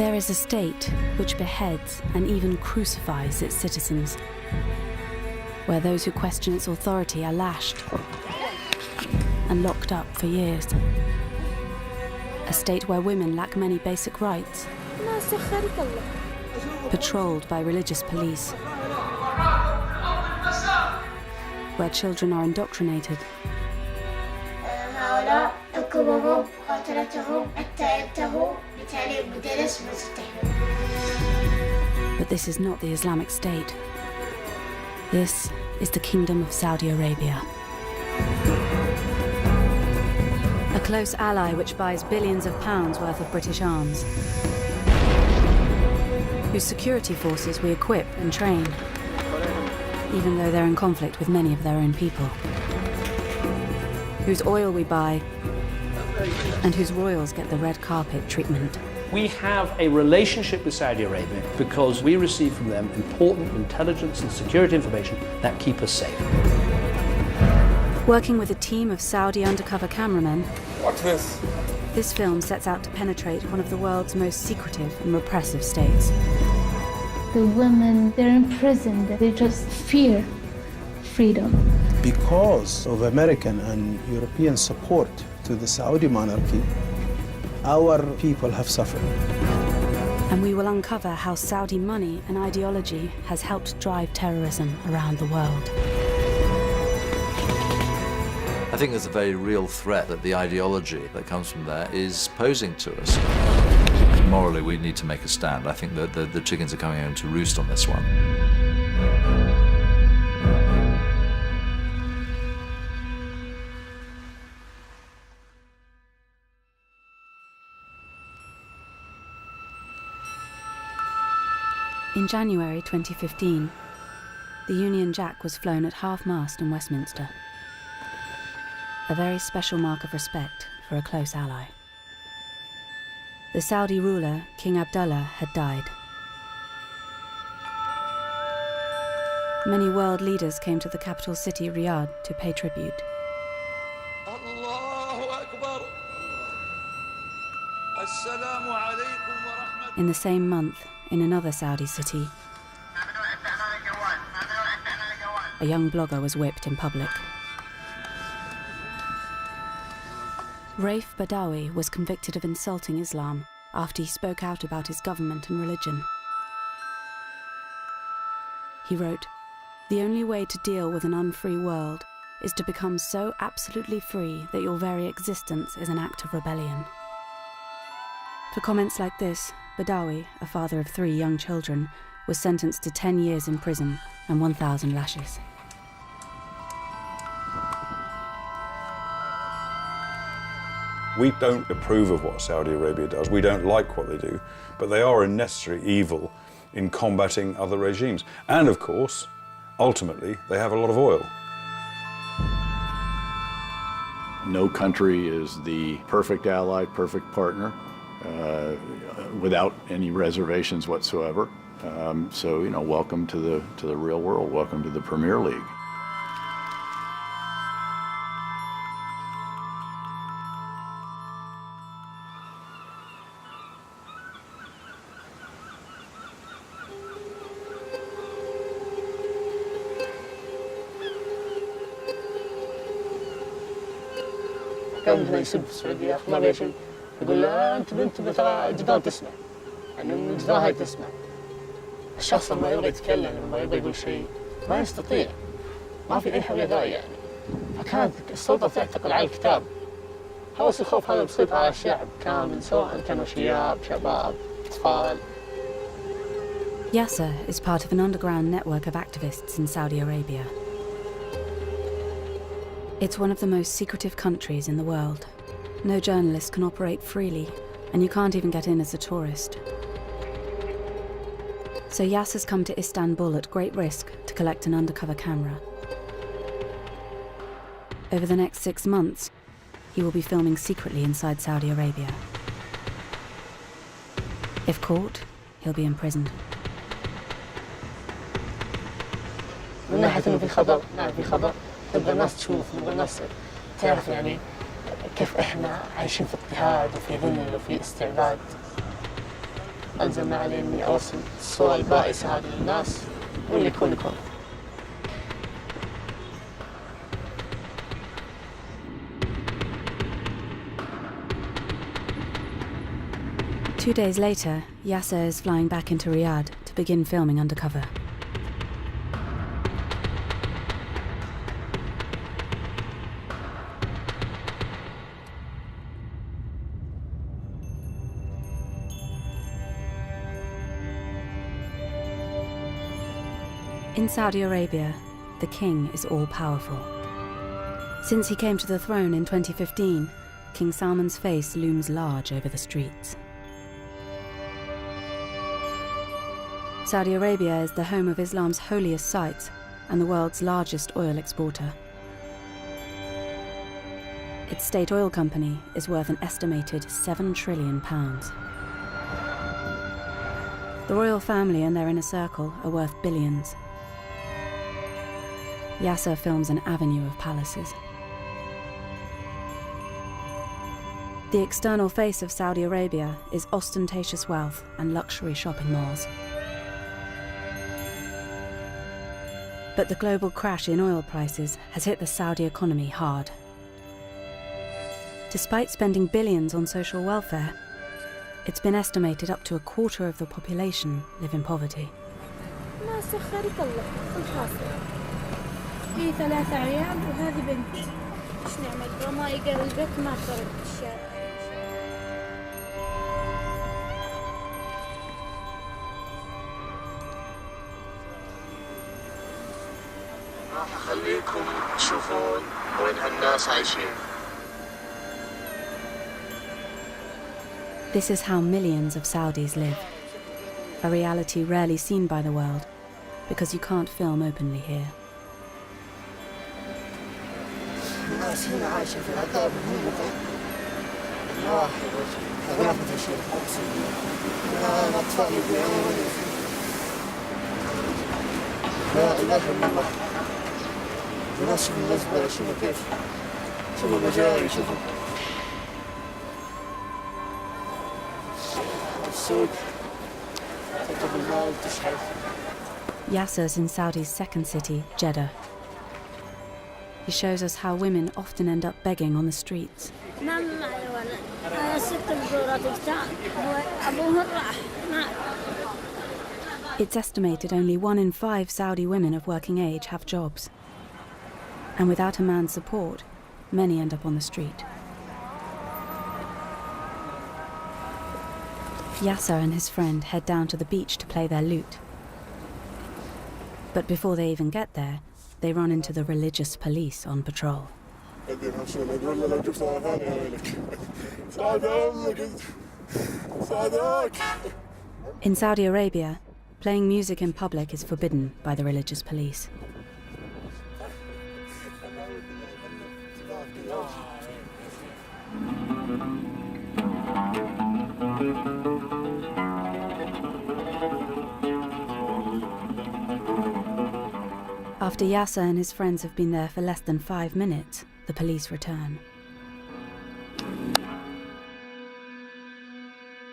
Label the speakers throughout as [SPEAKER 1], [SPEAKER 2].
[SPEAKER 1] There is a state which beheads and even crucifies its citizens, where those who question its authority are lashed and locked up for years. A state where women lack many basic rights, patrolled by religious police, where children are indoctrinated, but this is not the Islamic State. This is the Kingdom of Saudi Arabia. A close ally which buys billions of pounds worth of British arms, whose security forces we equip and train, even though they're in conflict with many of their own people, whose oil we buy, and whose royals get the red carpet treatment.
[SPEAKER 2] We have a relationship with Saudi Arabia because we receive from them important intelligence and security information that keep us safe.
[SPEAKER 1] Working with a team of Saudi undercover cameramen,
[SPEAKER 3] Watch this.
[SPEAKER 1] This film sets out to penetrate one of the world's most secretive and repressive states.
[SPEAKER 4] The women, they're imprisoned. They just fear freedom.
[SPEAKER 5] Because of American and European support to the Saudi monarchy, our people have suffered.
[SPEAKER 1] And we will uncover how Saudi money and ideology has helped drive terrorism around the world.
[SPEAKER 6] I think there's a very real threat that the ideology that comes from there is posing to us. Morally, we need to make a stand. I think that the chickens are coming home to roost on this one.
[SPEAKER 1] In January 2015, the Union Jack was flown at half-mast in Westminster. A very special mark of respect for a close ally. The Saudi ruler, King Abdullah, had died. Many world leaders came to the capital city, Riyadh, to pay tribute. In the same month, in another Saudi city, a young blogger was whipped in public. Raif Badawi was convicted of insulting Islam after he spoke out about his government and religion. He wrote, "The only way to deal with an unfree world is to become so absolutely free that your very existence is an act of rebellion." For comments like this, Badawi, a father of 3 young children, was sentenced to 10 years in prison and 1,000 lashes.
[SPEAKER 3] We don't approve of what Saudi Arabia does. We don't like what they do, but they are a necessary evil in combating other regimes. And of course, ultimately, they have a lot of oil.
[SPEAKER 7] No country is the perfect ally, perfect partner, without any reservations whatsoever. So, welcome to the real world. Welcome to the Premier League.
[SPEAKER 8] كان يسب السعودية ما بيشن يقول له أنت بنت ترى جدار تسمع يعني من الجدار هاي تسمع الشخص لما يبغى يتكلم لما يبغى يقول شيء ما يستطيع ما في أي حاجة داعي يعني فكانت السلطة تعتقل على الكتاب هوس الخوف هذا بسيط على الشعب كامل سواء كانوا شباب أطفال.
[SPEAKER 1] Yasser is part of an underground network of activists in Saudi Arabia. It's one of the most secretive countries in the world. No journalist can operate freely, and you can't even get in as a tourist. So Yasser's come to Istanbul at great risk to collect an undercover camera. Over the next 6 months, he will be filming secretly inside Saudi Arabia. If caught, he'll be imprisoned.
[SPEAKER 8] من ناحية إنه في خطر، نعم في خطر. نبغى الناس تشوف، نبغى الناس تعرف يعني كيف إحنا عايشين في اضطهاد وفي ذل وفي استعباد. ألزم علي إني أوصل الصورة البائسة هذه للناس واللي يكون يكون.
[SPEAKER 1] 2 days later, Yasser is flying back into Riyadh to begin filming Undercover. In Saudi Arabia, the king is all-powerful. Since he came to the throne in 2015, King Salman's face looms large over the streets. Saudi Arabia is the home of Islam's holiest sites and the world's largest oil exporter. Its state oil company is worth an estimated £7 trillion. The royal family and their inner circle are worth billions. Yasser films an avenue of palaces. The external face of Saudi Arabia is ostentatious wealth and luxury shopping malls. But the global crash in oil prices has hit the Saudi economy hard. Despite spending billions on social welfare, it's been estimated up to a quarter of the population live in poverty.
[SPEAKER 4] في 3 عيال وهذه بنتي. ايش نعمل؟ رمايق البيت ما خرج بالشارع.
[SPEAKER 8] راح اخليكم تشوفون وين هالناس عايشين.
[SPEAKER 1] This is how millions of Saudis live, a reality rarely seen by the world because you can't film openly here.
[SPEAKER 8] الناس هنا عايشة في العذاب المهلكة. الله غرفة الشيخ أقسم بالله الأطفال يبيعون لا إله إلا الله. الناس شوفوا المزبلة شوفوا كيف شوفوا المجاري شوفوا السوق تكتب المال تشحذ.
[SPEAKER 1] Yasser's in Saudi's second city, Jeddah. He shows us how women often end up begging on the streets. It's estimated only 1 in 5 Saudi women of working age have jobs. And without a man's support, many end up on the street. Yasser and his friend head down to the beach to play their lute. But before they even get there, they run into the religious police on patrol. In Saudi Arabia, playing music in public is forbidden by the religious police. After Yasser and his friends have been there for less than 5 minutes, the police return.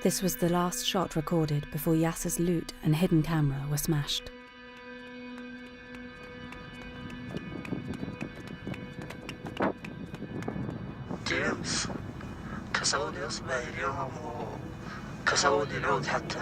[SPEAKER 1] This was the last shot recorded before Yasser's lute and hidden camera were smashed.
[SPEAKER 8] جيمس كسوني اصبعي اليوم وكسوني العود حتى.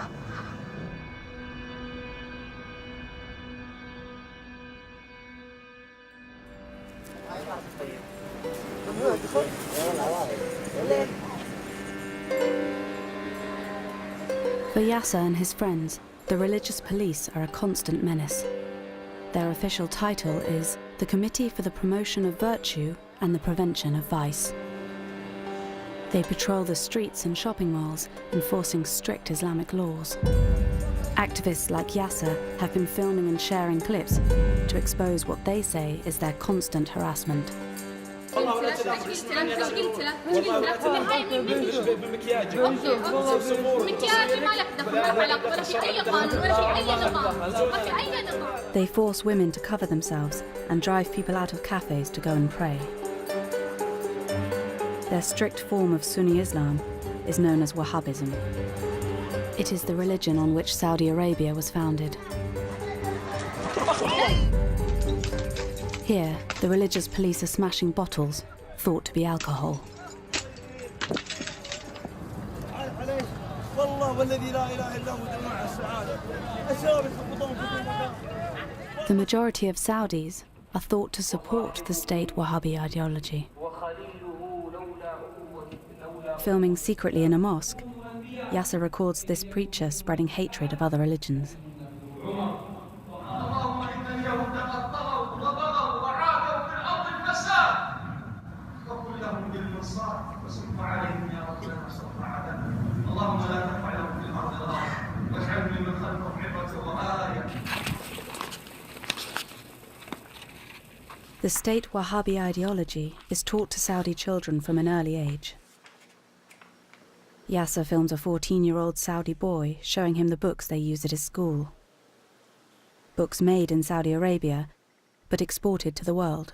[SPEAKER 1] For Yasser and his friends, the religious police are a constant menace. Their official title is the Committee for the Promotion of Virtue and the Prevention of Vice. They patrol the streets and shopping malls, enforcing strict Islamic laws. Activists like Yasser have been filming and sharing clips to expose what they say is their constant harassment. They force women to cover themselves and drive people out of cafes to go and pray. Their strict form of Sunni Islam is known as Wahhabism. It is the religion on which Saudi Arabia was founded. Here, the religious police are smashing bottles, thought to be alcohol. The majority of Saudis are thought to support the state Wahhabi ideology. Filming secretly in a mosque, Yasser records this preacher spreading hatred of other religions. The state Wahhabi ideology is taught to Saudi children from an early age. Yasser films a 14-year-old Saudi boy showing him the books they use at his school. Books made in Saudi Arabia, but exported to the world.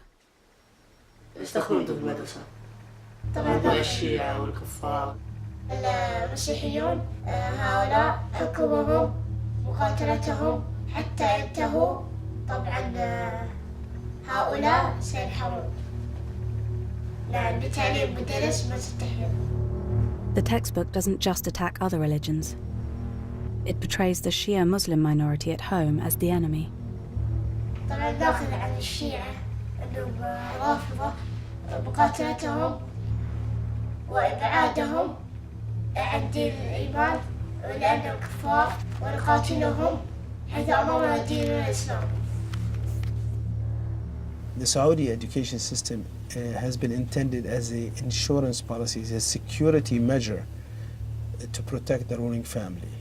[SPEAKER 8] يستخدمون في المدرسة طبعا الشيعة والكفار
[SPEAKER 4] المسيحيون هؤلاء حكمهم مقاتلتهم حتى ينتهوا طبعا هؤلاء سينحرون نعم بتعليم مدرس مستحيل.
[SPEAKER 1] The textbook doesn't just attack other religions. It portrays the Shia Muslim minority at home as the enemy.
[SPEAKER 4] طبعا ناخذ عن الشيعة انهم رافضة مقاتلتهم وابعادهم عن دين الايمان لانهم كفار ونقاتلهم حيث امرنا دين الاسلام.
[SPEAKER 5] The Saudi education system has been intended as an insurance policy, as a security measure to protect the ruling family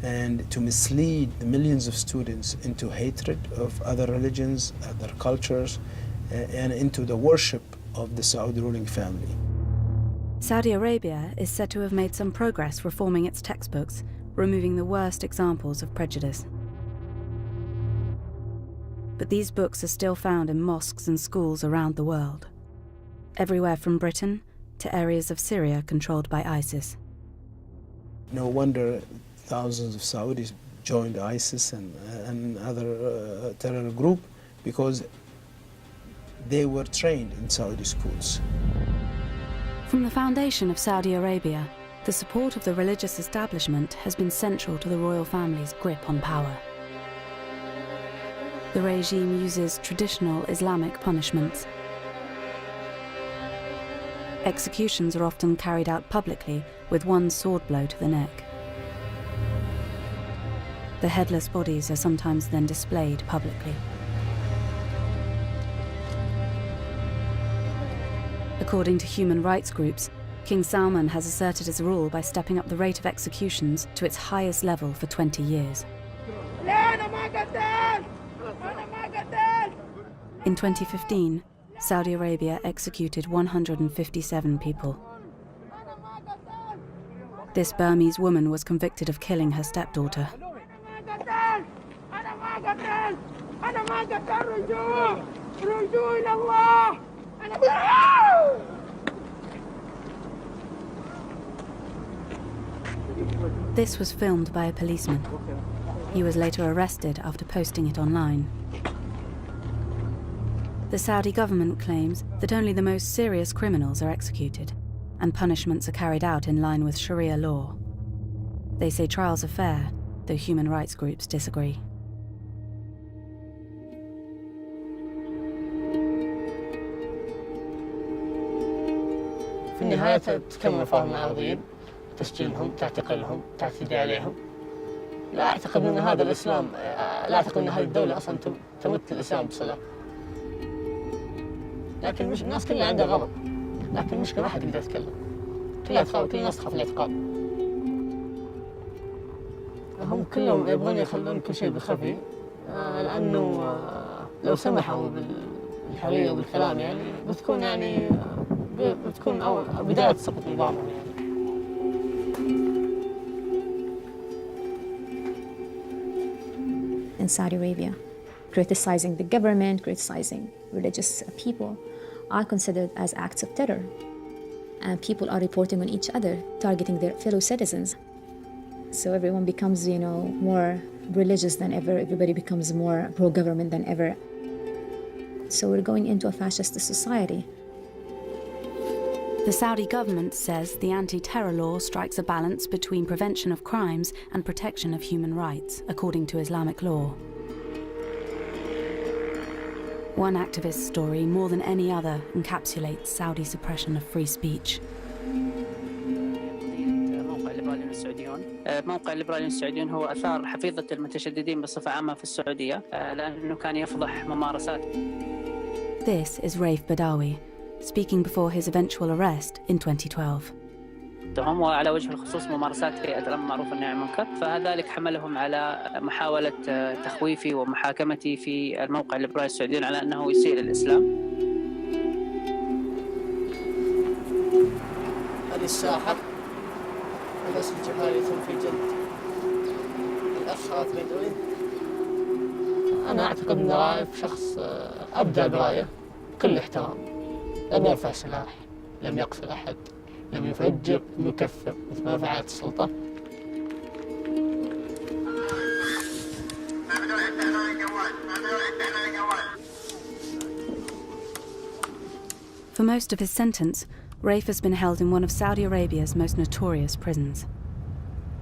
[SPEAKER 5] and to mislead the millions of students into hatred of other religions, other cultures, and into the worship of the Saudi ruling family.
[SPEAKER 1] Saudi Arabia is said to have made some progress reforming its textbooks, removing the worst examples of prejudice. But these books are still found in mosques and schools around the world, everywhere from Britain to areas of Syria controlled by ISIS.
[SPEAKER 5] No wonder thousands of Saudis joined ISIS and other terror group because they were trained in Saudi schools.
[SPEAKER 1] From the foundation of Saudi Arabia, the support of the religious establishment has been central to the royal family's grip on power. The regime uses traditional Islamic punishments. Executions are often carried out publicly with one sword blow to the neck. The headless bodies are sometimes then displayed publicly. According to human rights groups, King Salman has asserted his rule by stepping up the rate of executions to its highest level for 20 years. In 2015, Saudi Arabia executed 157 people. This Burmese woman was convicted of killing her stepdaughter. This was filmed by a policeman. He was later arrested after posting it online. The Saudi government claims that only the most serious criminals are executed, and punishments are carried out in line with Sharia law. They say trials are fair, though human rights groups disagree.
[SPEAKER 8] في النهاية تكمل فهم العرضيين تسجيلهم تعتقلهم تعتدي عليهم. لا أعتقد أن هذا الإسلام لا أعتقد أن هذه الدولة أصلا تمت الإسلام بصلاة. لكن مش الناس كلها عندها غضب، لكن المشكلة ما حد يقدر يتكلم. كل الناس تخاف الاعتقال. هم كلهم يبغون يخلون كل شيء بالخفي لأنه لو سمحوا بالحرية وبالكلام يعني بتكون بداية سقوط نظامهم يعني.
[SPEAKER 9] In Saudi Arabia, criticizing the government, criticizing religious people are considered as acts of terror. And people are reporting on each other, targeting their fellow citizens. So everyone becomes, more religious than ever. Everybody becomes more pro-government than ever. So we're going into a fascist society.
[SPEAKER 1] The Saudi government says the anti-terror law strikes a balance between prevention of crimes and protection of human rights, according to Islamic law. One activist's story, more than any other, encapsulates Saudi suppression of free speech.
[SPEAKER 10] موقع الليبراليين السعوديون هو أثار حفيظة المتشددين بصفة عامة في السعودية لأنه كان يفضح ممارسات.
[SPEAKER 1] This is Raif Badawi, speaking before his eventual arrest in 2012.
[SPEAKER 10] وعلى وجه الخصوص ممارسات هيئة الأمر بالمعروف والنهي عن المنكر، فذلك حملهم على محاولة تخويفي ومحاكمتي في الموقع الليبرالي السعوديون على أنه يسيء للإسلام.
[SPEAKER 8] هذه الساحة الناس جهالية في الجنة. الأخ بدوي. أنا أعتقد أن رايف شخص أبدى برايه بكل احترام. لم يرفع سلاح، لم يقتل أحد، لم يفجر، لم يكفر مثل ما فعلت السلطة.
[SPEAKER 1] For most of his sentence, Raif has been held in one of Saudi Arabia's most notorious prisons,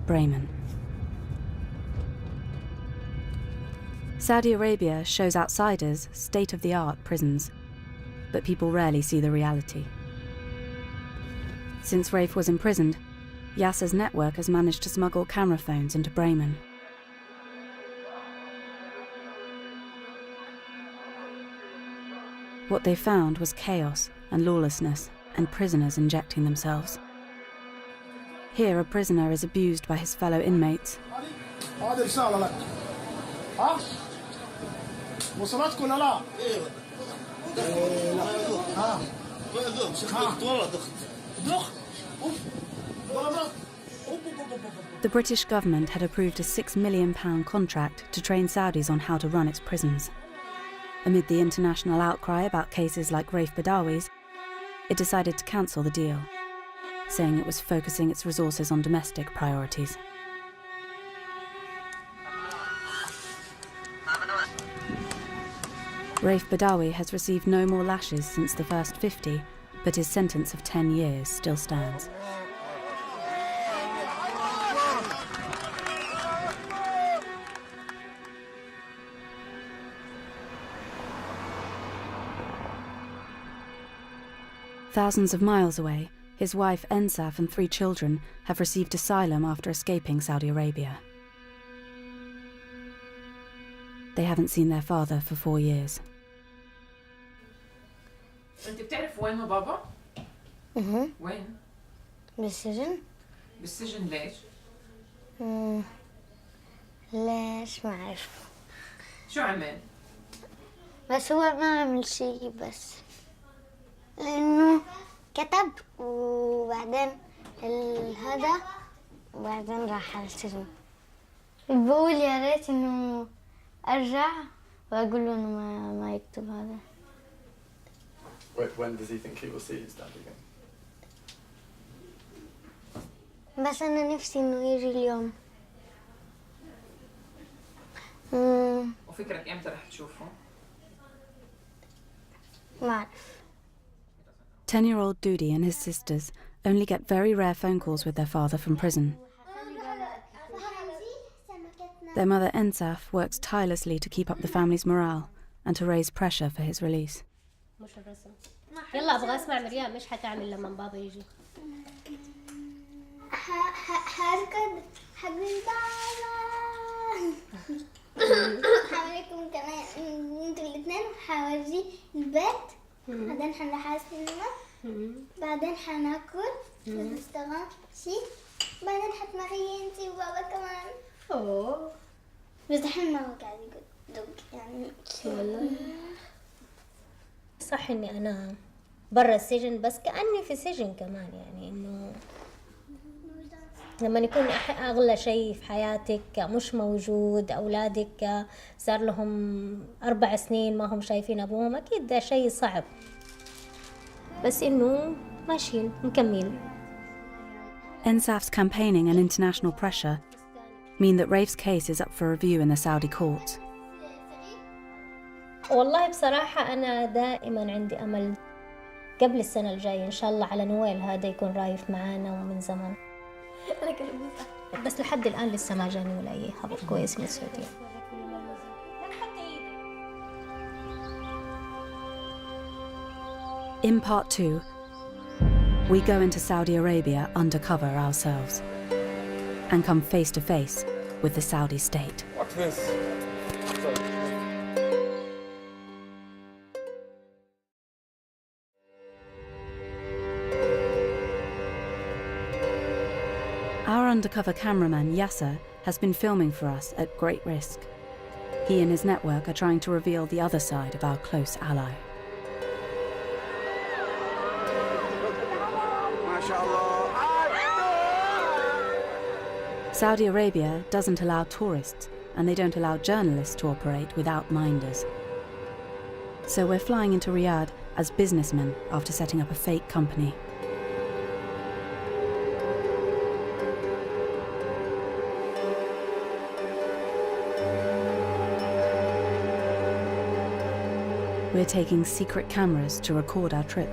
[SPEAKER 1] Bremen. Saudi Arabia shows outsiders state-of-the-art prisons, but people rarely see the reality. Since Raif was imprisoned, Yasser's network has managed to smuggle camera phones into Bremen. What they found was chaos and lawlessness, and prisoners injecting themselves. Here, a prisoner is abused by his fellow inmates. The British government had approved a £6 million contract to train Saudis on how to run its prisons. Amid the international outcry about cases like Raif Badawi's, it decided to cancel the deal, saying it was focusing its resources on domestic priorities. Raif Badawi has received no more lashes since the first 50, but his sentence of 10 years still stands. Thousands of miles away, his wife Ensaf and 3 children have received asylum after escaping Saudi Arabia. They haven't seen their father for 4 years.
[SPEAKER 11] أنت بتعرف وين بابا؟ وين؟
[SPEAKER 4] بالسجن؟
[SPEAKER 11] بالسجن ليش؟
[SPEAKER 4] ليش ما أعرف.
[SPEAKER 11] شو عمل؟
[SPEAKER 4] بس هو ما عمل شي، بس لأنه كتب وبعدين هذا وبعدين راح على السجن. بقول يا ريت إنه أرجع وأقول له إنه ما يكتب هذا.
[SPEAKER 12] When does he think he will see his dad again?
[SPEAKER 4] بس أنا نفسي إنه يجي اليوم.
[SPEAKER 11] وفكرك إمتى رح تشوفه؟
[SPEAKER 4] ما أعرف.
[SPEAKER 1] 10-year-old Dudi and his sisters only get very rare phone calls with their father from prison. Their mother Ensaf works tirelessly to keep up the family's morale and to raise pressure for his release.
[SPEAKER 13] يلا ابغى اسمع مريم ايش حتعمل لما بابا يجي؟
[SPEAKER 4] هركض حبيب بابا. حاولكم كمان انتوا الاثنين حاورجي البيت، بعدين حنروح على السينما، بعدين حناكل ونشتغل شي، بعدين حتمري انتي وبابا كمان.
[SPEAKER 13] اوه
[SPEAKER 4] بس دحين ما هو قاعد يدق يعني.
[SPEAKER 13] صح اني انا برا السجن بس كأني في سجن كمان، يعني انه لما يكون اغلى شيء في حياتك مش موجود، اولادك صار لهم 4 سنين ما هم شايفين ابوهم، اكيد ده شيء صعب، بس انه ماشيين مكملين.
[SPEAKER 1] Ensaf's campaigning and international pressure mean that Rafe's case is up for review in the Saudi courts.
[SPEAKER 13] والله بصراحة أنا دائما عندي أمل قبل السنة الجاية إن شاء الله على نويل هذا يكون رايف معانا ومن زمان. بس لحد الآن لسه ما جاني ولا أي خبر كويس من السعودية.
[SPEAKER 1] In part 2, we go into Saudi Arabia undercover ourselves and come face to face with the Saudi state.
[SPEAKER 12] Watch this.
[SPEAKER 1] Our undercover cameraman Yasser has been filming for us at great risk. He and his network are trying to reveal the other side of our close ally. Saudi Arabia doesn't allow tourists, and they don't allow journalists to operate without minders. So we're flying into Riyadh as businessmen after setting up a fake company. We're taking secret cameras to record our trip.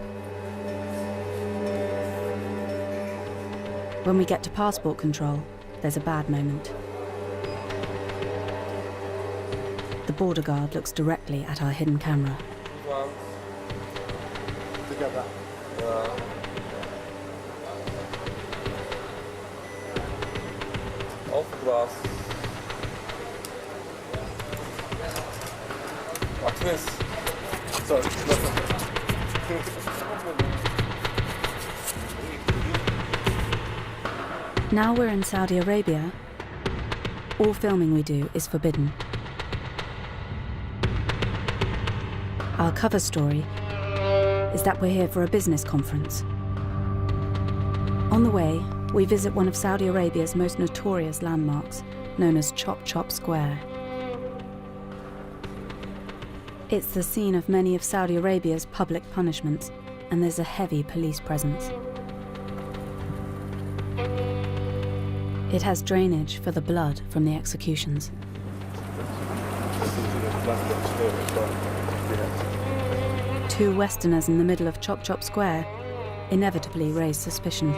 [SPEAKER 1] When we get to passport control, there's a bad moment. The border guard looks directly at our hidden camera.
[SPEAKER 12] Together. Off glass. Watch this. Sorry.
[SPEAKER 1] Now we're in Saudi Arabia. All filming we do is forbidden. Our cover story is that we're here for a business conference. On the way, we visit one of Saudi Arabia's most notorious landmarks, known as Chop Chop Square. It's the scene of many of Saudi Arabia's public punishments, and there's a heavy police presence. It has drainage for the blood from the executions. Two Westerners in the middle of Chop Chop Square inevitably raise suspicion.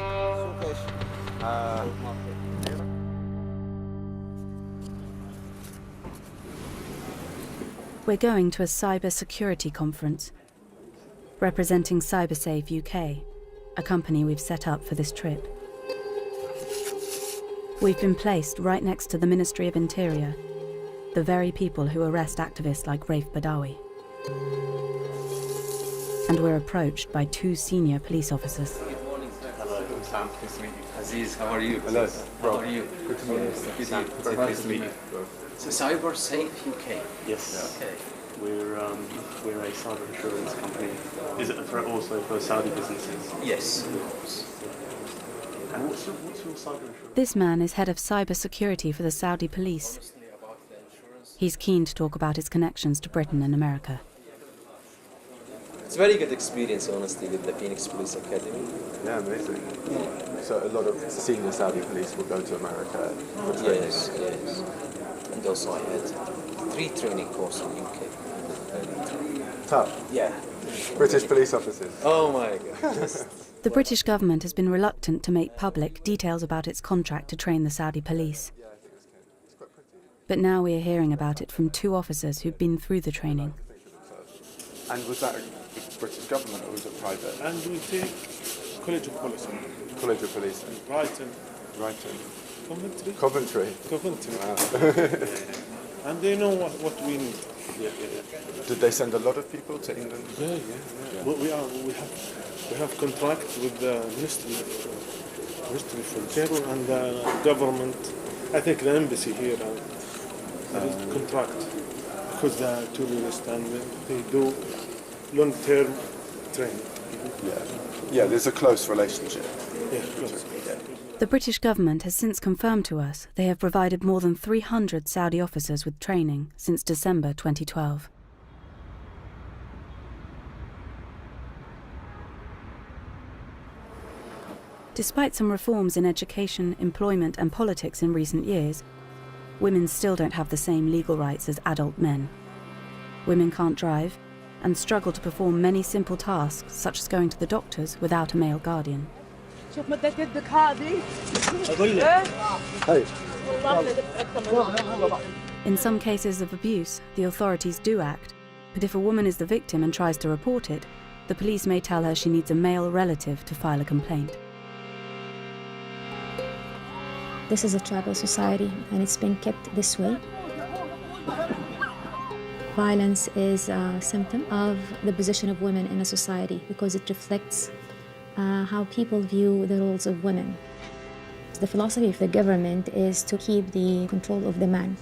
[SPEAKER 1] We're going to a cyber security conference representing CyberSafe UK, a company we've set up for this trip. We've been placed right next to the Ministry of Interior, the very people who arrest activists like Raif Badawi. And we're approached by two senior police officers.
[SPEAKER 12] Good morning, sir. Hello, Sam. Nice to meet you.
[SPEAKER 14] Aziz, how are you?
[SPEAKER 12] Hello.
[SPEAKER 14] How are you?
[SPEAKER 12] Good to meet you.
[SPEAKER 14] Sam,
[SPEAKER 12] Very nice to meet you.
[SPEAKER 14] So CyberSafe UK?
[SPEAKER 12] Yes.
[SPEAKER 14] Okay.
[SPEAKER 12] We're a cyber insurance company. Is it a threat also for Saudi businesses?
[SPEAKER 14] Yes.
[SPEAKER 12] And what's your cyber insurance?
[SPEAKER 1] This man is head of cyber security for the Saudi police. He's keen to talk about his connections to Britain and America.
[SPEAKER 15] It's a very good experience, honestly, with the Phoenix Police Academy.
[SPEAKER 12] Yeah, amazing. So a lot of senior Saudi police will go to America for training.
[SPEAKER 15] Yes, yes. And also I had 3 training courses in the UK.
[SPEAKER 12] Tough.
[SPEAKER 15] Yeah.
[SPEAKER 12] British police officers.
[SPEAKER 15] Oh my God.
[SPEAKER 1] The British government has been reluctant to make public details about its contract to train the Saudi police. But now we are hearing about it from 2 officers who've been through the training.
[SPEAKER 12] And was that British government or was it private?
[SPEAKER 16] And we take College of Policing.
[SPEAKER 12] College of Policing.
[SPEAKER 16] Brighton.
[SPEAKER 12] Coventry.
[SPEAKER 16] Coventry.
[SPEAKER 12] Wow.
[SPEAKER 16] And they know what we need.
[SPEAKER 12] Yeah. Did they send a lot of people to England?
[SPEAKER 16] Yeah. Well, we have contracts with the Ministry for Interior and the government. I think the embassy here has a contract because they are tourists and they do long-term training.
[SPEAKER 12] Yeah. There's a close relationship.
[SPEAKER 16] Yeah, close.
[SPEAKER 1] The British government has since confirmed to us they have provided more than 300 Saudi officers with training since December 2012. Despite some reforms in education, employment and politics in recent years, women still don't have the same legal rights as adult men. Women can't drive and struggle to perform many simple tasks, such as going to the doctors without a male guardian. In some cases of abuse, the authorities do act, but if a woman is the victim and tries to report it, the police may tell her she needs a male relative to file a complaint.
[SPEAKER 9] This is a tribal society, and it's been kept this way. Violence is a symptom of the position of women in a society because it reflects how people view the roles of women. The philosophy of the government is to keep the control of the man,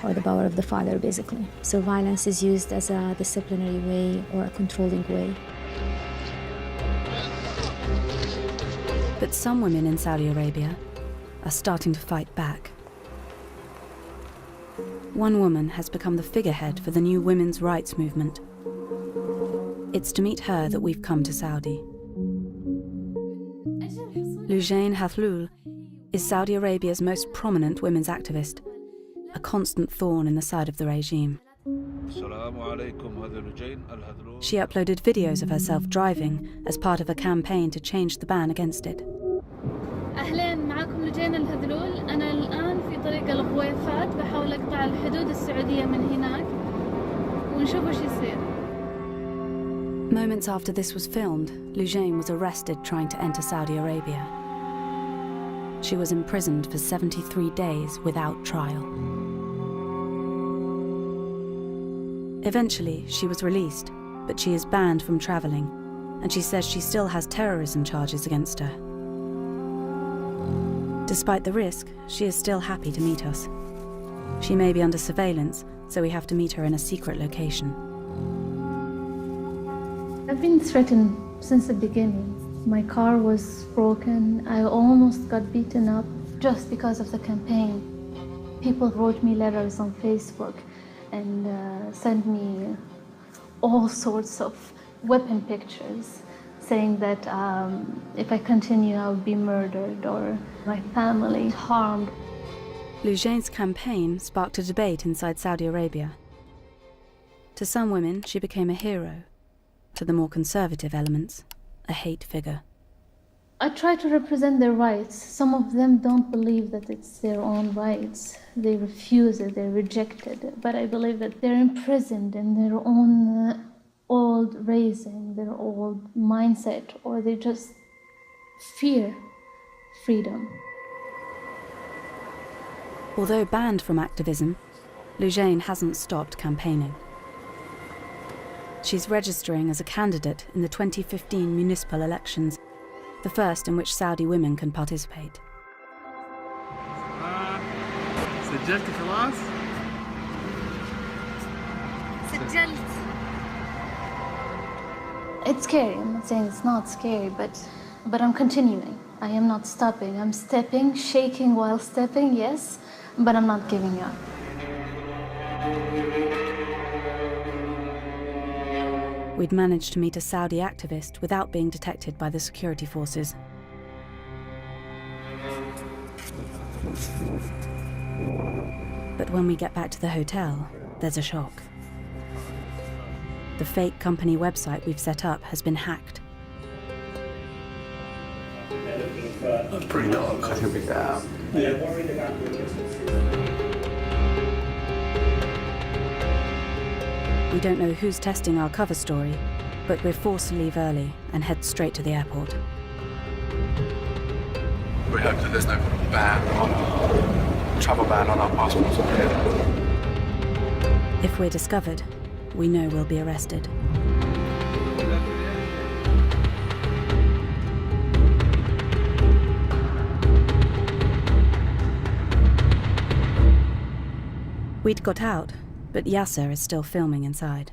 [SPEAKER 9] or the power of the father, basically. So violence is used as a disciplinary way or a controlling way.
[SPEAKER 1] But some women in Saudi Arabia are starting to fight back. One woman has become the figurehead for the new women's rights movement. It's to meet her that we've come to Saudi. Lujain Hathlul is Saudi Arabia's most prominent women's activist, a constant thorn in the side of the regime. She uploaded videos of herself driving as part of a campaign to change the ban against it.
[SPEAKER 17] أهلين معكم لجين الهذلول. أنا الآن في طريق الغويفات بحاول أقطع الحدود السعودية من هناك ونشوف وش يصير.
[SPEAKER 1] Moments after this was filmed, Lujain was arrested trying to enter Saudi Arabia. She was imprisoned for 73 days without trial. Eventually, she was released, but she is banned from traveling, and she says she still has terrorism charges against her. Despite the risk, she is still happy to meet us. She may be under surveillance, so we have to meet her in a secret location.
[SPEAKER 17] I've been threatened since the beginning. My car was broken. I almost got beaten up just because of the campaign. People wrote me letters on Facebook and sent me all sorts of weapon pictures, saying that if I continue, I would be murdered or my family harmed.
[SPEAKER 1] Lujain's campaign sparked a debate inside Saudi Arabia. To some women, she became a hero. To the more conservative elements, a hate figure.
[SPEAKER 17] I try to represent their rights. Some of them don't believe that it's their own rights. They refuse it, they reject it. But I believe that they're imprisoned in their own old raising, their old mindset, or they just fear freedom.
[SPEAKER 1] Although banned from activism, Lujain hasn't stopped campaigning. She's registering as a candidate in the 2015 municipal elections, the first in which Saudi women can participate.
[SPEAKER 18] سجلت خلاص؟
[SPEAKER 17] سجلت. It's scary. I'm not saying it's not scary, but I'm continuing. I am not stopping. I'm stepping, shaking while stepping, yes, but I'm not giving up.
[SPEAKER 1] We'd managed to meet a Saudi activist without being detected by the security forces. But when we get back to the hotel, there's a shock. The fake company website we've set up has been hacked.
[SPEAKER 18] That's pretty dark. I think we down.
[SPEAKER 1] We don't know who's testing our cover story, but we're forced to leave early and head straight to the airport.
[SPEAKER 18] We hope that there's no travel ban on our passports.
[SPEAKER 1] If we're discovered, we know we'll be arrested. We'd got out, but Yasser is still filming inside.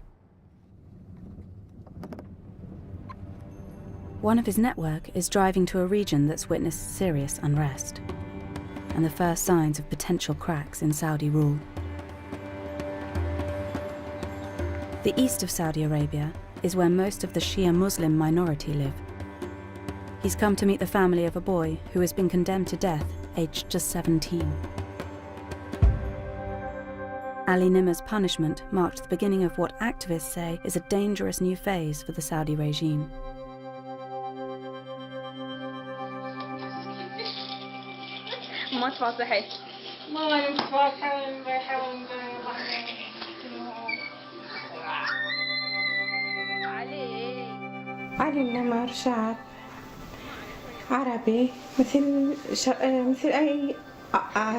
[SPEAKER 1] One of his network is driving to a region that's witnessed serious unrest and the first signs of potential cracks in Saudi rule. The east of Saudi Arabia is where most of the Shia Muslim minority live. He's come to meet the family of a boy who has been condemned to death, aged just 17. Ali Nimr's punishment marked the beginning of what activists say is a dangerous new phase for the Saudi regime.
[SPEAKER 19] ما تفاصحي ما نتفاصح
[SPEAKER 20] علي النمر شاب عربي مثل أي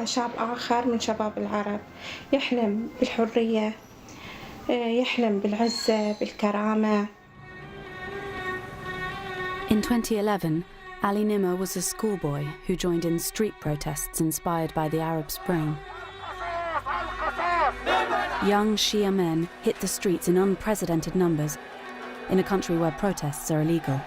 [SPEAKER 20] شاب آخر من شباب العرب، يحلم بالحرية، يحلم بالعزة بالكرامة.
[SPEAKER 1] In 2011, Ali Nimr was a schoolboy who joined in street protests inspired by the Arab Spring. Young Shia men hit the streets in unprecedented numbers in a country where protests are illegal.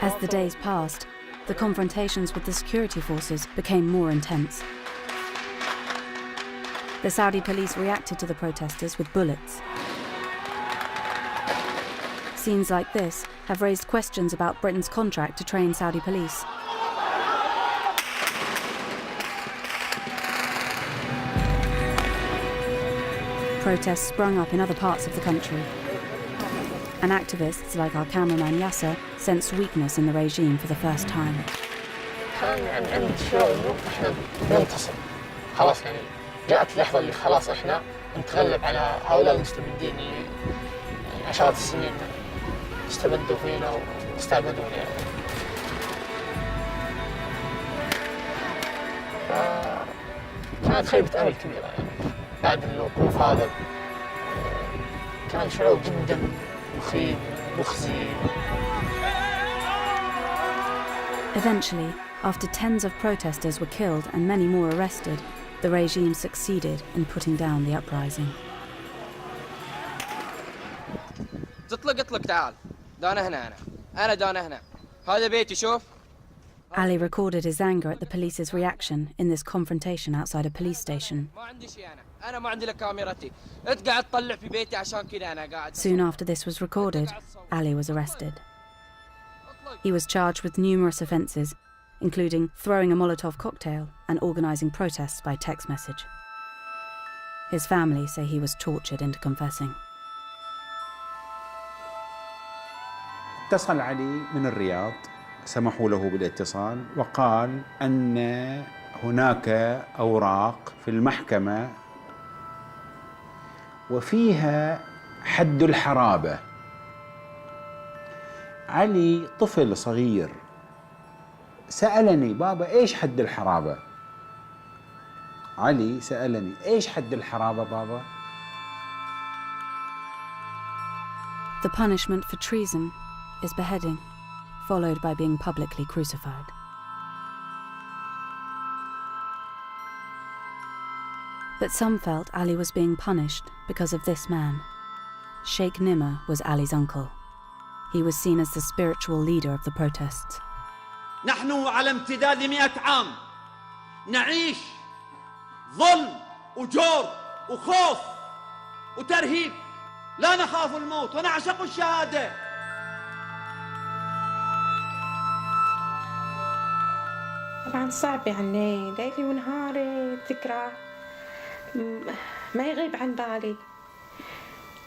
[SPEAKER 1] As the days passed, the confrontations with the security forces became more intense. The Saudi police reacted to the protesters with bullets. Scenes like this have raised questions about Britain's contract to train Saudi police. Protests sprung up in other parts of the country, and activists like our cameraman Yasser sensed weakness in the regime for the first time.
[SPEAKER 8] جاءت اللحظة اللي خلاص احنا نتغلب على هؤلاء المستبدين اللي عشرات السنين استبدوا فينا واستعبدونا يعني. كانت خيبة أمل كبيرة يعني بعد الوقوف هذا. كان شعور جدا مخيب مخزي.
[SPEAKER 1] Eventually, after tens of protesters were killed and many more arrested, the regime succeeded in putting down the uprising.
[SPEAKER 21] اطلق تعال. دانا هنا أنا دانا هنا. هذا بيتي شوف.
[SPEAKER 1] Ali recorded his anger at the police's reaction in this confrontation outside a police station.
[SPEAKER 21] ما عندي شيء أنا ما عندي لك كاميرتي. أنت قاعد تطلع في بيتي عشان كذا أنا قاعد.
[SPEAKER 1] Soon after this was recorded, Ali was arrested. He was charged with numerous offences, including throwing a Molotov cocktail and organising protests by text message. His family say he was tortured into confessing.
[SPEAKER 22] اتصل علي من الرياض، سمحوا له بالاتصال وقال أن هناك أوراق في المحكمة وفيها حد الحرابة. علي طفل صغير سألني بابا إيش حد الحرابة؟ علي سألني إيش حد الحرابة بابا؟
[SPEAKER 1] The punishment for treason is beheading, followed by being publicly crucified. But some felt Ali was being punished because of this man. Sheikh Nimr was Ali's uncle. He was seen as the spiritual leader of the protests.
[SPEAKER 23] نحن على امتداد 100 عام نعيش ظلم وجور وخوف وترهيب. لا نخاف الموت ونعشق الشهادة.
[SPEAKER 20] طبعا صعب يعني ليلي ونهاري الذكرى ما يغيب عن بالي،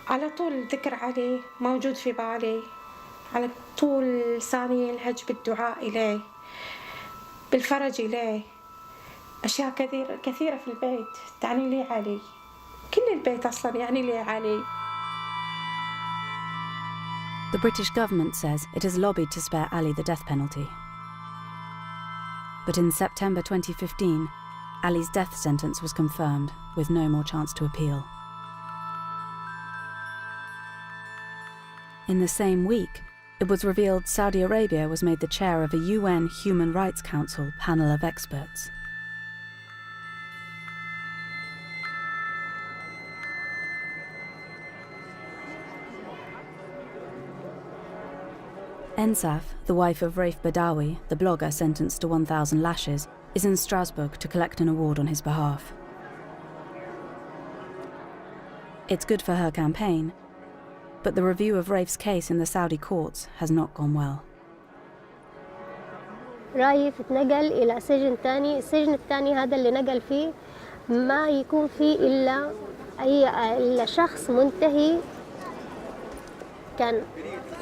[SPEAKER 20] على طول الذكر عليه موجود في بالي، على طول لساني يلهج بالدعاء إليه بالفرج إليه. أشياء كثيرة في البيت تعني لي علي، كل البيت أصلا يعني لي علي.
[SPEAKER 1] The British government says it has lobbied to spare Ali the death penalty. But in September 2015, Ali's death sentence was confirmed, with no more chance to appeal. In the same week, it was revealed Saudi Arabia was made the chair of a UN Human Rights Council panel of experts. Ensaf, the wife of Raif Badawi, the blogger sentenced to 1,000 lashes, is in Strasbourg to collect an award on his behalf. It's good for her campaign, but the review of Raif's case in the Saudi courts has not gone well.
[SPEAKER 13] رايف اتنقل إلى سجن تاني. السجن التاني هذا اللي نقل فيه ما يكون فيه إلا شخص منتهي. كان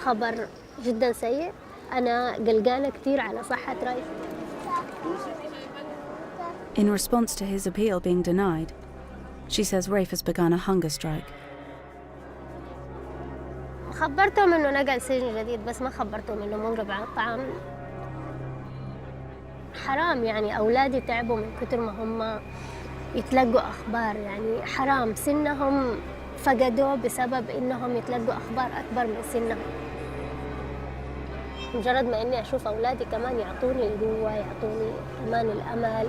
[SPEAKER 13] خبر جدا سيء. أنا قلقانة كتير على صحة رايف.
[SPEAKER 1] In response to his appeal being denied, she says Raif has begun a hunger strike.
[SPEAKER 13] خبرتهم إنه نقل سجن جديد بس ما خبرتهم إنه منقطع الطعام. حرام يعني أولادي تعبوا من كتر ما هم يتلقوا أخبار، يعني حرام سنهم فقدوه بسبب إنهم يتلقوا أخبار أكبر من سنهم. مجرد ما إني أشوف أولادي كمان يعطوني القوة، يعطوني كمان الأمل.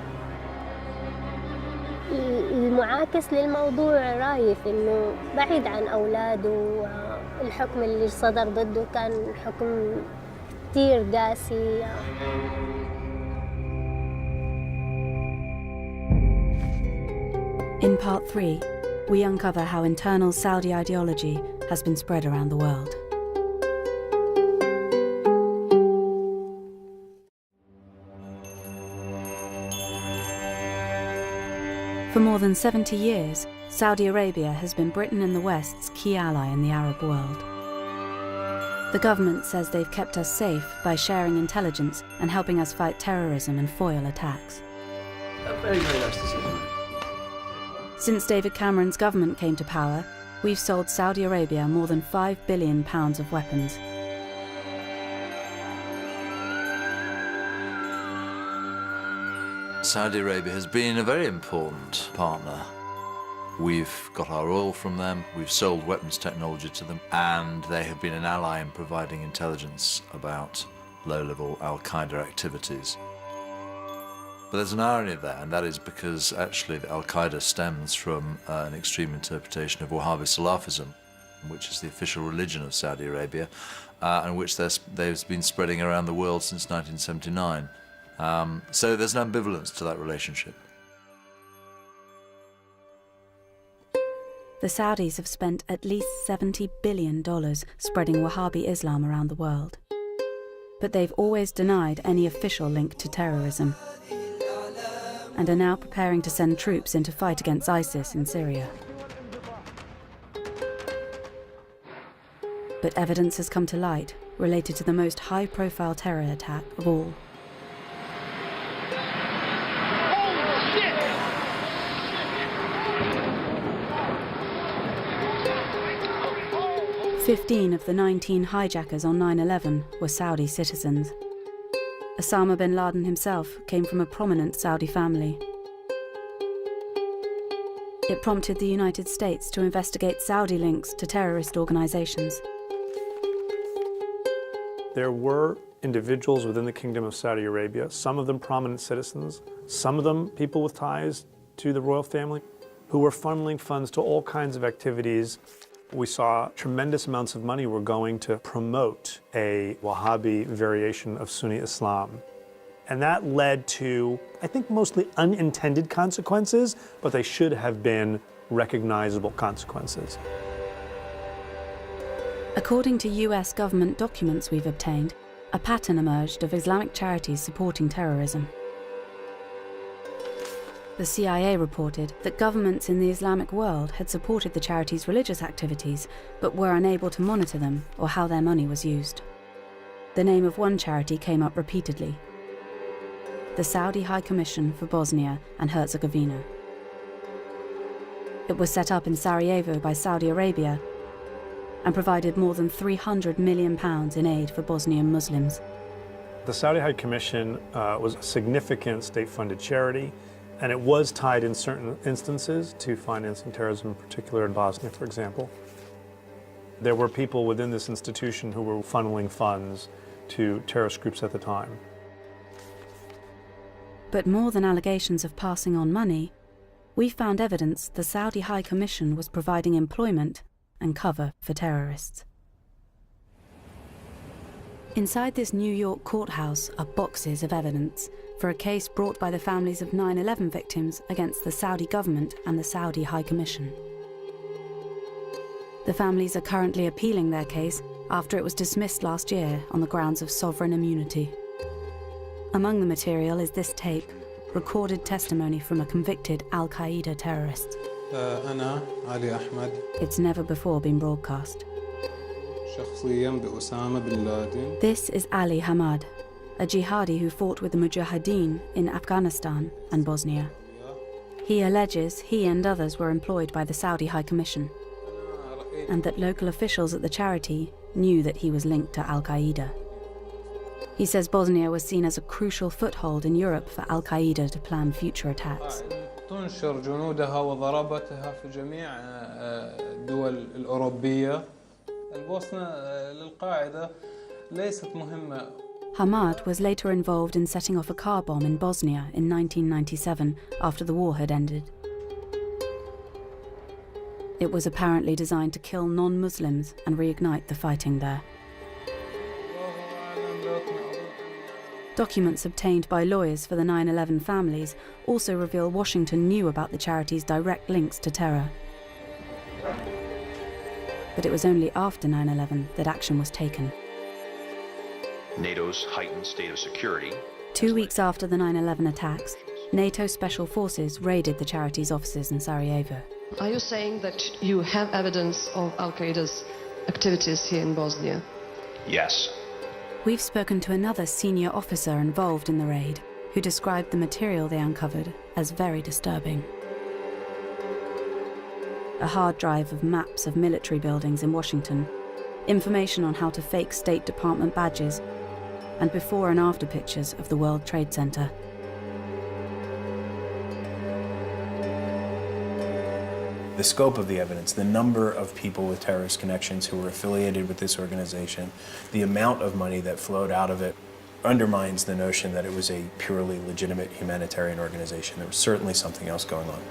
[SPEAKER 13] المعاكس للموضوع رايف إنه بعيد عن أولاده، الحكم اللي صدر ضده كان حكم كتير قاسي.
[SPEAKER 1] In part 3, we uncover how internal Saudi ideology has been spread around the world. For more than 70 years, Saudi Arabia has been Britain and the West's key ally in the Arab world. The government says they've kept us safe by sharing intelligence and helping us fight terrorism and foil attacks.
[SPEAKER 18] A very, very nice decision.
[SPEAKER 1] Since David Cameron's government came to power, we've sold Saudi Arabia more than £5 billion of weapons.
[SPEAKER 2] Saudi Arabia has been a very important partner. We've got our oil from them, we've sold weapons technology to them, and they have been an ally in providing intelligence about low-level Al-Qaeda activities. But there's an irony there, and that is because actually Al-Qaeda stems from an extreme interpretation of Wahhabi Salafism, which is the official religion of Saudi Arabia, and which they've been spreading around the world since 1979. So there's an ambivalence to that relationship.
[SPEAKER 1] The Saudis have spent at least $70 billion spreading Wahhabi Islam around the world. But they've always denied any official link to terrorism, and are now preparing to send troops in to fight against ISIS in Syria. But evidence has come to light related to the most high-profile terror attack of all. 15 of the 19 hijackers on 9/11 were Saudi citizens. Osama bin Laden himself came from a prominent Saudi family. It prompted the United States to investigate Saudi links to terrorist organizations.
[SPEAKER 3] There were individuals within the Kingdom of Saudi Arabia, some of them prominent citizens, some of them people with ties to the royal family, who were funneling funds to all kinds of activities. We saw tremendous amounts of money were going to promote a Wahhabi variation of Sunni Islam. And that led to, I think, mostly unintended consequences, but they should have been recognizable consequences.
[SPEAKER 1] According to US government documents we've obtained, a pattern emerged of Islamic charities supporting terrorism. The CIA reported that governments in the Islamic world had supported the charities' religious activities, but were unable to monitor them or how their money was used. The name of one charity came up repeatedly: the Saudi High Commission for Bosnia and Herzegovina. It was set up in Sarajevo by Saudi Arabia and provided more than £300 million in aid for Bosnian Muslims.
[SPEAKER 3] The Saudi High Commission was a significant state-funded charity, and it was tied in certain instances to financing terrorism, in particular in Bosnia, for example. There were people within this institution who were funneling funds to terrorist groups at the time.
[SPEAKER 1] But more than allegations of passing on money, we found evidence the Saudi High Commission was providing employment and cover for terrorists. Inside this New York courthouse are boxes of evidence for a case brought by the families of 9/11 victims against the Saudi government and the Saudi High Commission. The families are currently appealing their case after it was dismissed last year on the grounds of sovereign immunity. Among the material is this tape, recorded testimony from a convicted Al-Qaeda terrorist.
[SPEAKER 5] أنا علي أحمد.
[SPEAKER 1] It's never before been broadcast.
[SPEAKER 5] شخصياً بأسامة بن لادن.
[SPEAKER 1] This is Ali Hamad, a jihadi who fought with the Mujahideen in Afghanistan and Bosnia. He alleges he and others were employed by the Saudi High Commission, and that local officials at the charity knew that he was linked to Al-Qaeda. He says Bosnia was seen as a crucial foothold in Europe for Al-Qaeda to plan future attacks.
[SPEAKER 5] تنشر جنودها وضربتها في جميع الدول الأوروبية. البوسنة للقاعدة ليست مهمة.
[SPEAKER 1] Hamad was later involved in setting off a car bomb in Bosnia in 1997 after the war had ended. It was apparently designed to kill non-Muslims and reignite the fighting there. Documents obtained by lawyers for the 9/11 families also reveal Washington knew about the charity's direct links to terror. But it was only after 9/11 that action was taken.
[SPEAKER 6] NATO's heightened state of security.
[SPEAKER 1] 2 weeks after the 9/11 attacks, NATO special forces raided the charity's offices in Sarajevo.
[SPEAKER 7] Are you saying that you have evidence of Al-Qaeda's activities here in Bosnia?
[SPEAKER 6] Yes.
[SPEAKER 1] We've spoken to another senior officer involved in the raid, who described the material they uncovered as very disturbing. A hard drive of maps of military buildings in Washington, information on how to fake State Department badges, and before and after pictures of the World Trade Center.
[SPEAKER 24] The scope of the evidence, the number of people with terrorist connections who were affiliated with this organization, the amount of money that flowed out of it undermines the notion that it was a purely legitimate humanitarian organization. There was certainly something else going on.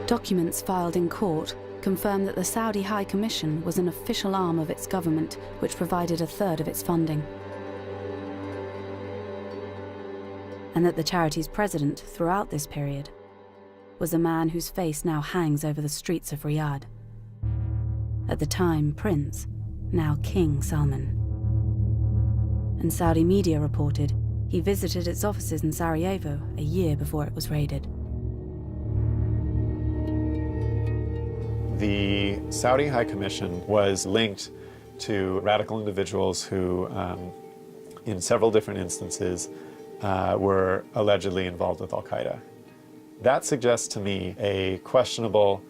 [SPEAKER 1] Documents filed in court confirm that the Saudi High Commission was an official arm of its government which provided a third of its funding, and that the charity's president throughout this period was a man whose face now hangs over the streets of Riyadh. At the time, Prince, now King Salman. And Saudi media reported he visited its offices in Sarajevo a year before it was raided.
[SPEAKER 25] The Saudi High Commission was linked to radical individuals who, in several different instances, were allegedly involved with Al-Qaeda. That suggests to me a questionable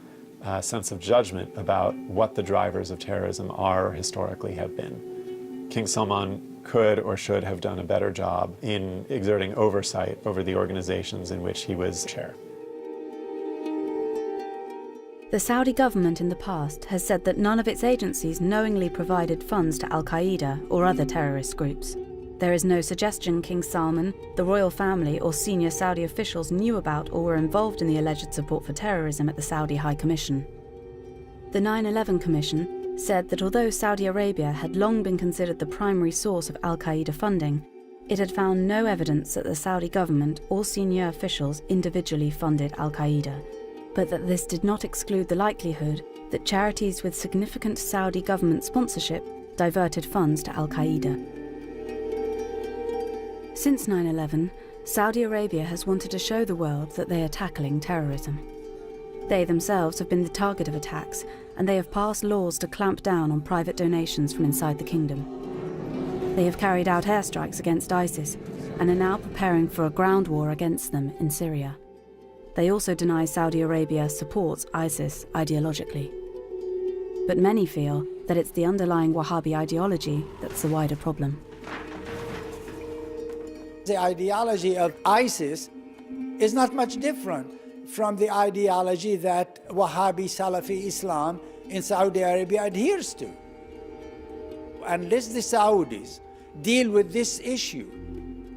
[SPEAKER 25] sense of judgment about what the drivers of terrorism are or historically have been. King Salman could or should have done a better job in exerting oversight over the organizations in which he was chair.
[SPEAKER 1] The Saudi government in the past has said that none of its agencies knowingly provided funds to Al-Qaeda or other terrorist groups. There is no suggestion King Salman, the royal family, or senior Saudi officials knew about or were involved in the alleged support for terrorism at the Saudi High Commission. The 9/11 Commission said that although Saudi Arabia had long been considered the primary source of Al-Qaeda funding, it had found no evidence that the Saudi government or senior officials individually funded Al-Qaeda, but that this did not exclude the likelihood that charities with significant Saudi government sponsorship diverted funds to Al-Qaeda. Since 9/11, Saudi Arabia has wanted to show the world that they are tackling terrorism. They themselves have been the target of attacks, and they have passed laws to clamp down on private donations from inside the kingdom. They have carried out airstrikes against ISIS, and are now preparing for a ground war against them in Syria. They also deny Saudi Arabia supports ISIS ideologically. But many feel that it's the underlying Wahhabi ideology that's the wider problem.
[SPEAKER 26] The ideology of ISIS is not much different from the ideology that Wahhabi Salafi Islam in Saudi Arabia adheres to. Unless the Saudis deal with this issue,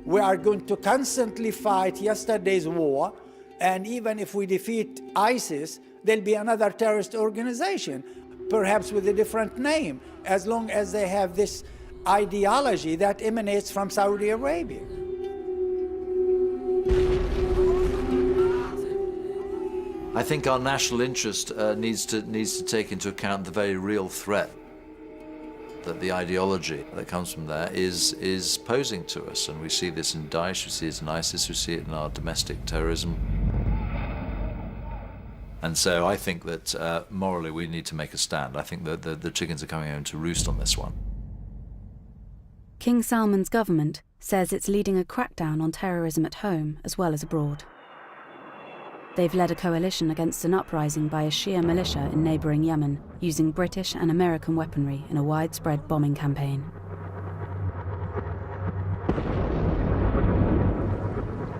[SPEAKER 26] we are going to constantly fight yesterday's war, and even if we defeat ISIS, there'll be another terrorist organization, perhaps with a different name, as long as they have this ideology that emanates from Saudi Arabia.
[SPEAKER 2] I think our national interest needs to take into account the very real threat. that the ideology that comes from there is posing to us. And we see this in Daesh, we see it in ISIS, we see it in our domestic terrorism. And so I think that morally we need to make a stand. I think that the chickens are coming home to roost on this one.
[SPEAKER 1] King Salman's government says it's leading a crackdown on terrorism at home as well as abroad. They've led a coalition against an uprising by a Shia militia in neighbouring Yemen, using British and American weaponry in a widespread bombing campaign.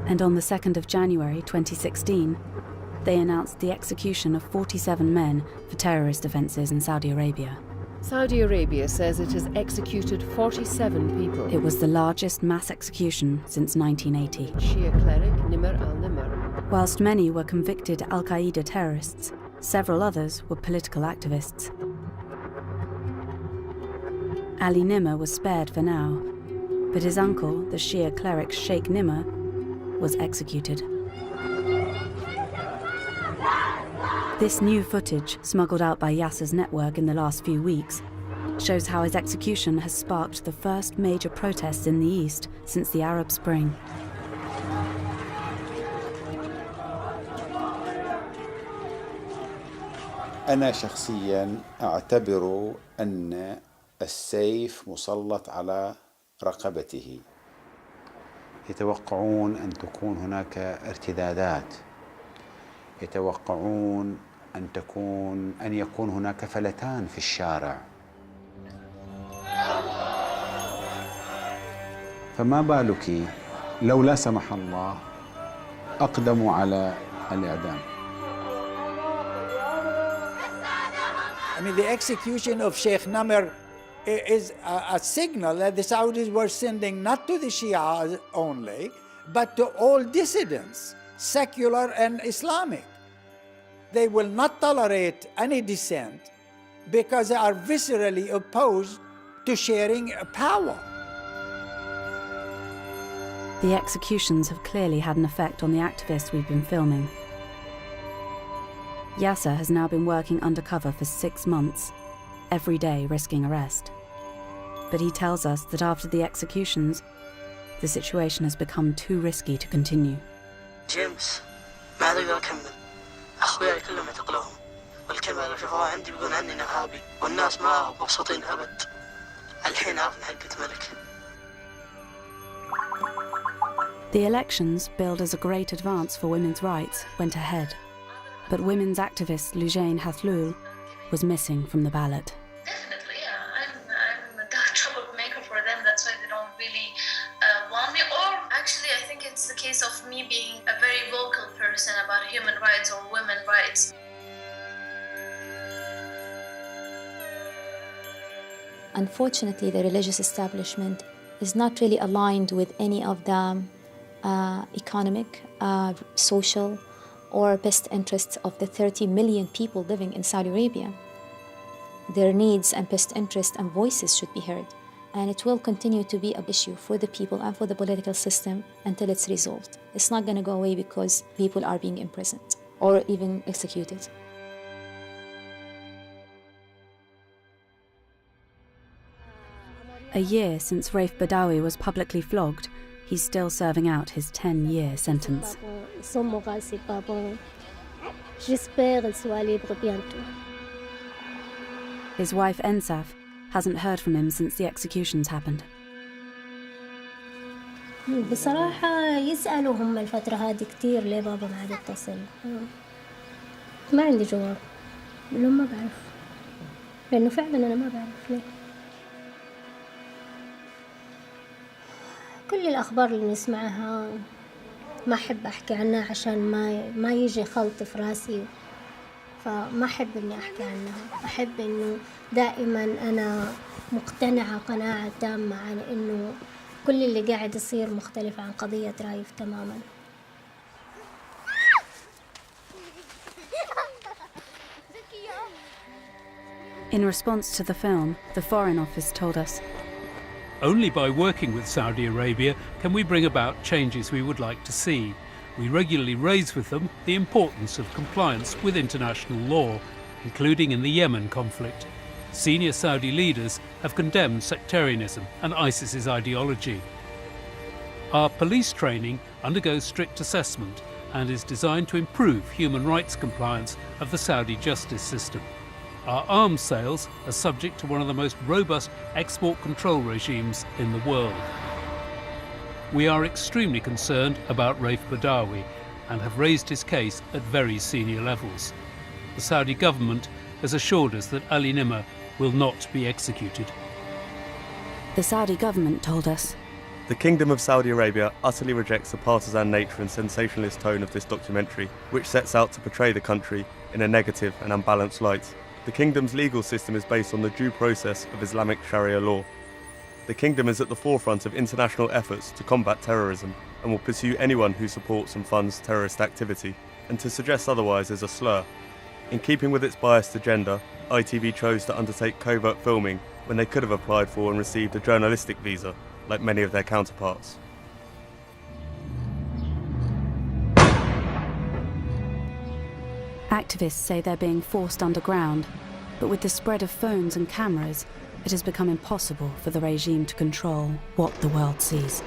[SPEAKER 1] And on the 2nd of January 2016, they announced the execution of 47 men for terrorist offences in Saudi Arabia.
[SPEAKER 4] Saudi Arabia says it has executed 47 people.
[SPEAKER 1] It was the largest mass execution since 1980.
[SPEAKER 4] Shia cleric Nimr al-Nimr.
[SPEAKER 1] Whilst many were convicted al-Qaeda terrorists, several others were political activists. Ali Nimr was spared for now, but his uncle, the Shia cleric Sheikh Nimr, was executed. This new footage, smuggled out by Yasser's network in the last few weeks, shows how his execution has sparked the first major protests in the East since the Arab Spring.
[SPEAKER 22] أنا شخصياً أعتبر أن السيف مسلط على رقبته. يتوقعون أن تكون هناك ارتدادات، يتوقعون أن يكون هناك فلتان في الشارع. فما بالك لو لا سمح الله أقدموا على الإعدام.
[SPEAKER 26] I mean, the execution of Sheikh Namr is a signal that the Saudis were sending not to the Shia only, but to all dissidents, secular and Islamic. They will not tolerate any dissent because they are viscerally opposed to sharing power.
[SPEAKER 1] The executions have clearly had an effect on the activists we've been filming. Yasser has now been working undercover for 6 months, every day risking arrest. But he tells us that after the executions, the situation has become too risky to continue.
[SPEAKER 8] James, ما أقدر أكمل. أخوياي كلهم اعتقلوهم، والكلمة لو شافوها عندي بيقولون عني إرهابي، والناس ما مبسوطين أبد. الحين عرفنا حقة ملك.
[SPEAKER 1] The elections, billed as a great advance for women's rights, went ahead. But women's activist Lujain Hathlul was missing from the ballot.
[SPEAKER 10] Definitely, yeah. I'm a troublemaker for them. That's why they don't really want me. Or actually, I think it's the case of me being a very vocal person about human rights or women's rights.
[SPEAKER 9] Unfortunately, the religious establishment is not really aligned with any of the economic, social, or best interests of the 30 million people living in Saudi Arabia. Their needs and best interests and voices should be heard, and it will continue to be an issue for the people and for the political system until it's resolved. It's not going to go away because people are being imprisoned or even executed.
[SPEAKER 1] A year since Raif Badawi was publicly flogged, he's still serving out his 10-year sentence. His wife Ensaf hasn't heard from him since the executions happened.
[SPEAKER 13] بصراحة يسألوا هم الفترة هذه كتير ليه بابا ما عاد يتصل. ما عندي جواب. بقول لهم ما بعرف. لأنه فعلا أنا ما بعرف ليه. كل الأخبار اللي نسمعها ما أحب أحكي عنها عشان ما يجي خلط في راسي، فما أحب إني أحكي عنها. أحب إنه دائما أنا مقتنعة قناعة تامة عن إنه كل اللي قاعد يصير مختلف عن قضية رايف تماما.
[SPEAKER 1] In response to the film, the Foreign Office told us,
[SPEAKER 11] "Only by working with Saudi Arabia can we bring about changes we would like to see. We regularly raise with them the importance of compliance with international law, including in the Yemen conflict. Senior Saudi leaders have condemned sectarianism and ISIS's ideology. Our police training undergoes strict assessment and is designed to improve human rights compliance of the Saudi justice system. Our arms sales are subject to one of the most robust export control regimes in the world. We are extremely concerned about Raif Badawi and have raised his case at very senior levels. The Saudi government has assured us that Ali Nimr will not be executed.
[SPEAKER 1] The Saudi government told us,
[SPEAKER 12] "The Kingdom of Saudi Arabia utterly rejects the partisan nature and sensationalist tone of this documentary, which sets out to portray the country in a negative and unbalanced light. The Kingdom's legal system is based on the due process of Islamic Sharia law. The Kingdom is at the forefront of international efforts to combat terrorism and will pursue anyone who supports and funds terrorist activity, and to suggest otherwise is a slur. In keeping with its biased agenda, ITV chose to undertake covert filming when they could have applied for and received a journalistic visa, like many of their counterparts."
[SPEAKER 1] Activists say they're being forced underground, but with the spread of phones and cameras, it has become impossible for the regime to control what the world sees.